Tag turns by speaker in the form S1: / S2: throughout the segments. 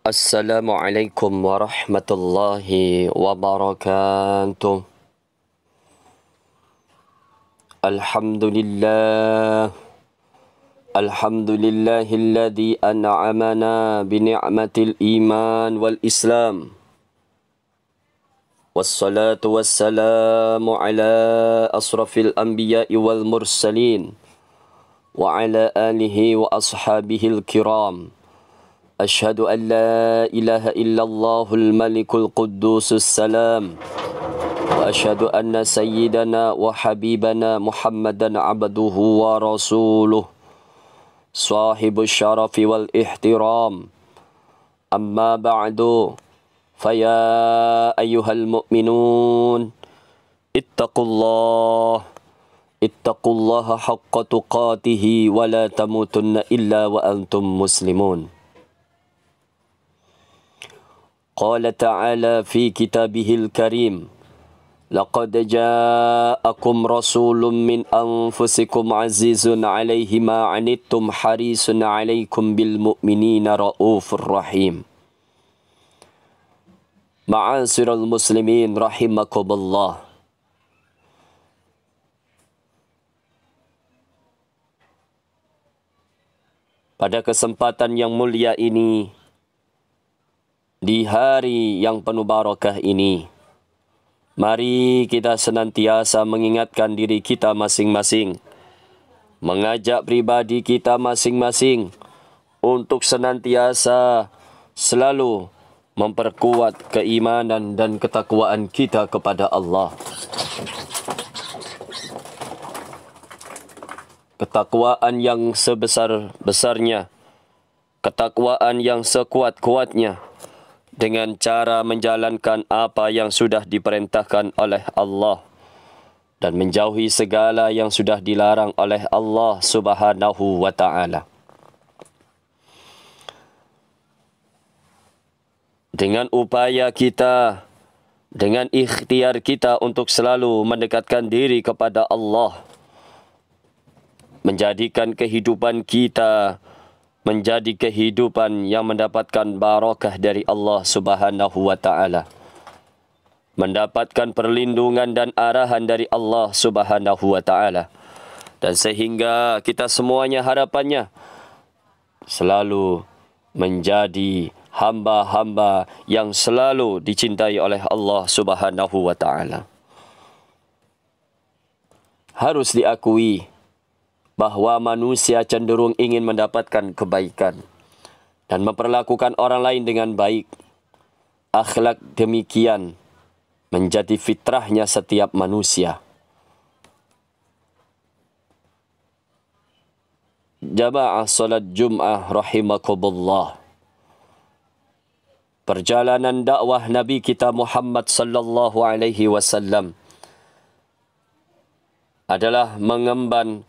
S1: Assalamualaikum warahmatullahi wabarakatuh. Alhamdulillah. Alhamdulillahilladzi an'amana bini'matil iman wal islam. Wassalatu wassalamu ala asrafil anbiya'i wal mursalin. Wa ala alihi wa ashabihil kiram. أشهد أن لا إله إلا الله الملك القدوس السلام وأشهد أن سيدنا وحبيبنا محمدا عبده ورسوله صاحب الشرف والاحترام أما بعد فيا أيها المؤمنون اتقوا الله حق تقاته ولا تموتن إلا وأنتم مسلمون. قال تعالى في كتابه الكريم لقد جاءكم رسول من أنفسكم عزيز عليه ما عنتم حريص عليكم بالمؤمنين رؤوف رحيم. معاشر المسلمين رحمكم الله. Pada kesempatan yang mulia ini, di hari yang penuh barakah ini, mari kita senantiasa mengingatkan diri kita masing-masing, mengajak pribadi kita masing-masing untuk senantiasa selalu memperkuat keimanan dan ketakwaan kita kepada Allah. Ketakwaan yang sebesar-besarnya, ketakwaan yang sekuat-kuatnya, dengan cara menjalankan apa yang sudah diperintahkan oleh Allah dan menjauhi segala yang sudah dilarang oleh Allah Subhanahu wa ta'ala. Dengan upaya kita, dengan ikhtiar kita untuk selalu mendekatkan diri kepada Allah, menjadikan kehidupan kita menjadi kehidupan yang mendapatkan barakah dari Allah Subhanahu wa ta'ala, mendapatkan perlindungan dan arahan dari Allah Subhanahu wa ta'ala, dan sehingga kita semuanya harapannya selalu menjadi hamba-hamba yang selalu dicintai oleh Allah Subhanahu wa ta'ala. Harus diakui bahwa manusia cenderung ingin mendapatkan kebaikan dan memperlakukan orang lain dengan baik. Akhlak demikian menjadi fitrahnya setiap manusia. Jamaah salat Jum'ah rahimakumullah. Perjalanan dakwah Nabi kita Muhammad sallallahu alaihi wasallam adalah mengemban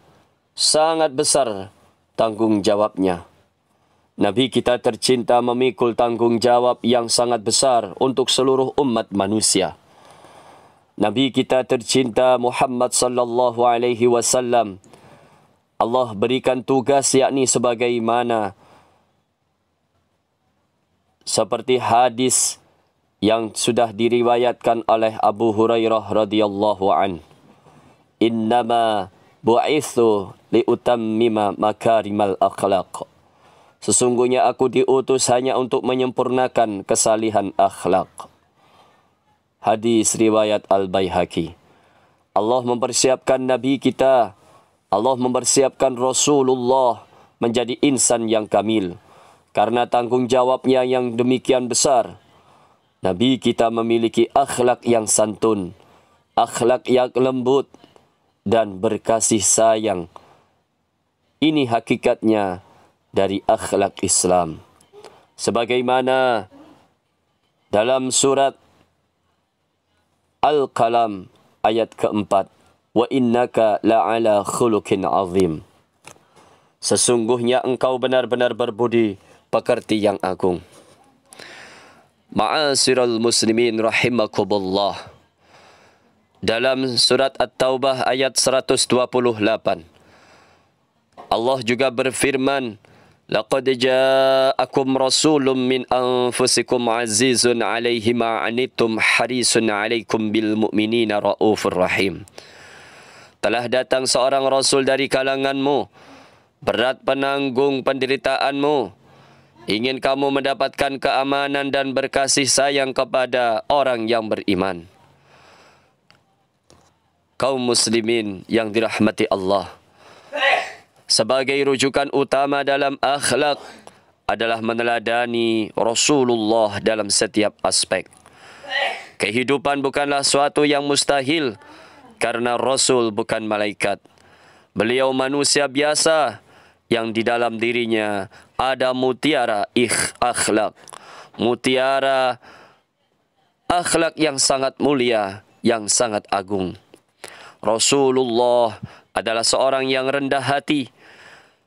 S1: sangat besar tanggungjawabnya. Nabi kita tercinta memikul tanggungjawab yang sangat besar untuk seluruh umat manusia. Nabi kita tercinta Muhammad sallallahu alaihi wasallam, Allah berikan tugas yakni sebagaimana seperti hadis yang sudah diriwayatkan oleh Abu Hurairah radhiyallahu an. Innama bu'ithu liutammima makarimal akhlaq. Sesungguhnya aku diutus hanya untuk menyempurnakan kesalihan akhlak. Hadis riwayat Al-Baihaqi. Allah mempersiapkan Nabi kita, Allah mempersiapkan Rasulullah menjadi insan yang kamil. Karena tanggungjawabnya yang demikian besar, Nabi kita memiliki akhlak yang santun, akhlak yang lembut, dan berkasih sayang. Ini hakikatnya dari akhlak Islam. Sebagaimana dalam surat Al-Qalam ayat keempat, wa innaka la'ala khuluqin azim. Sesungguhnya engkau benar-benar berbudi pekerti yang agung. Ma'asyiral muslimin rahimakumullah. Dalam surat At-Taubah ayat 128, Allah juga berfirman Laqad ja'akum rasulun min anfusikum azizun 'alaihi ma 'anittum harisun 'alaikum bil mu'minina raufur rahim. Telah datang seorang rasul dari kalanganmu, berat penanggung penderitaanmu, ingin kamu mendapatkan keamanan dan berkasih sayang kepada orang yang beriman. Kaum muslimin yang dirahmati Allah, sebagai rujukan utama dalam akhlak adalah meneladani Rasulullah dalam setiap aspek. Kehidupan bukanlah suatu yang mustahil karena Rasul bukan malaikat. Beliau manusia biasa yang di dalam dirinya ada mutiara akhlak. Mutiara akhlak yang sangat mulia, yang sangat agung. Rasulullah adalah seorang yang rendah hati,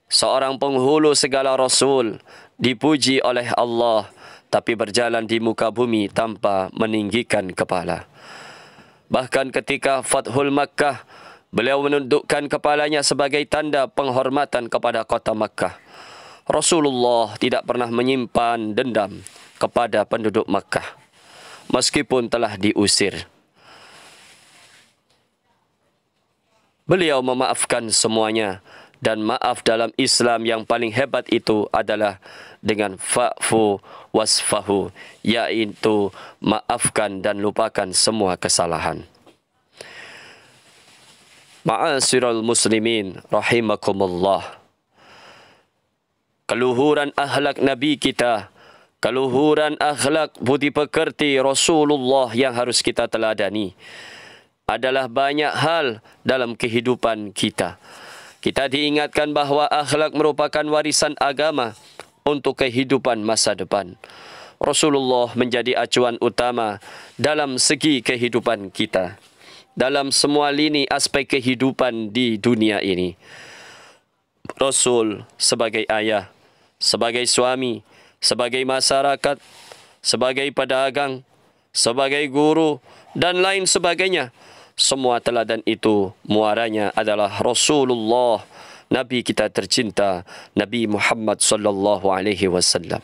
S1: seorang penghulu segala rasul, dipuji oleh Allah, tapi berjalan di muka bumi tanpa meninggikan kepala. Bahkan ketika Fathul Makkah, beliau menundukkan kepalanya sebagai tanda penghormatan kepada kota Makkah. Rasulullah tidak pernah menyimpan dendam kepada penduduk Makkah, meskipun telah diusir. Beliau memaafkan semuanya, dan maaf dalam Islam yang paling hebat itu adalah dengan fa'fu wasfahu, yaitu maafkan dan lupakan semua kesalahan. Ma'asyiral muslimin rahimakumullah. Keluhuran akhlak Nabi kita, keluhuran akhlak budi pekerti Rasulullah yang harus kita teladani adalah banyak hal dalam kehidupan kita. Kita diingatkan bahawa akhlak merupakan warisan agama untuk kehidupan masa depan. Rasulullah menjadi acuan utama dalam segi kehidupan kita, dalam semua lini aspek kehidupan di dunia ini. Rasul sebagai ayah, sebagai suami, sebagai masyarakat, sebagai pedagang, sebagai guru, dan lain sebagainya. Semua teladan itu muaranya adalah Rasulullah, Nabi kita tercinta, Nabi Muhammad sallallahu alaihi wasallam.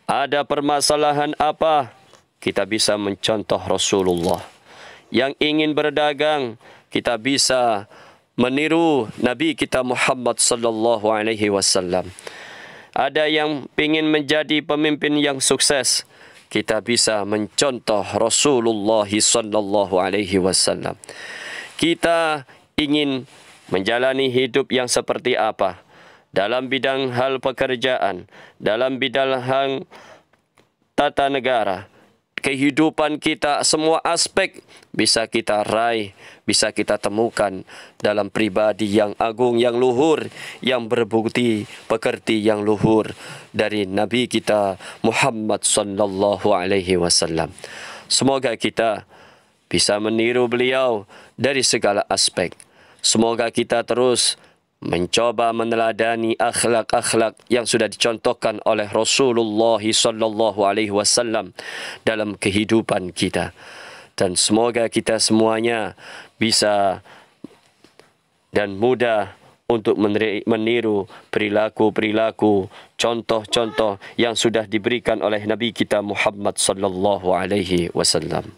S1: Ada permasalahan apa, kita bisa mencontoh Rasulullah. Yang ingin berdagang, kita bisa meniru Nabi kita Muhammad sallallahu alaihi wasallam. Ada yang ingin menjadi pemimpin yang sukses, kita bisa mencontoh Rasulullah sallallahu alaihi wasallam. Kita ingin menjalani hidup yang seperti apa dalam bidang hal pekerjaan, dalam bidang hal tata negara, kehidupan kita, semua aspek bisa kita raih, bisa kita temukan dalam pribadi yang agung, yang luhur, yang berbukti pekerti yang luhur dari Nabi kita Muhammad sallallahu alaihi wasallam. Semoga kita bisa meniru beliau dari segala aspek. Semoga kita terus mencoba meneladani akhlak-akhlak yang sudah dicontohkan oleh Rasulullah sallallahu alaihi wasallam dalam kehidupan kita. Dan semoga kita semuanya bisa dan mudah untuk meniru perilaku-perilaku, contoh-contoh yang sudah diberikan oleh Nabi kita Muhammad sallallahu alaihi wasallam.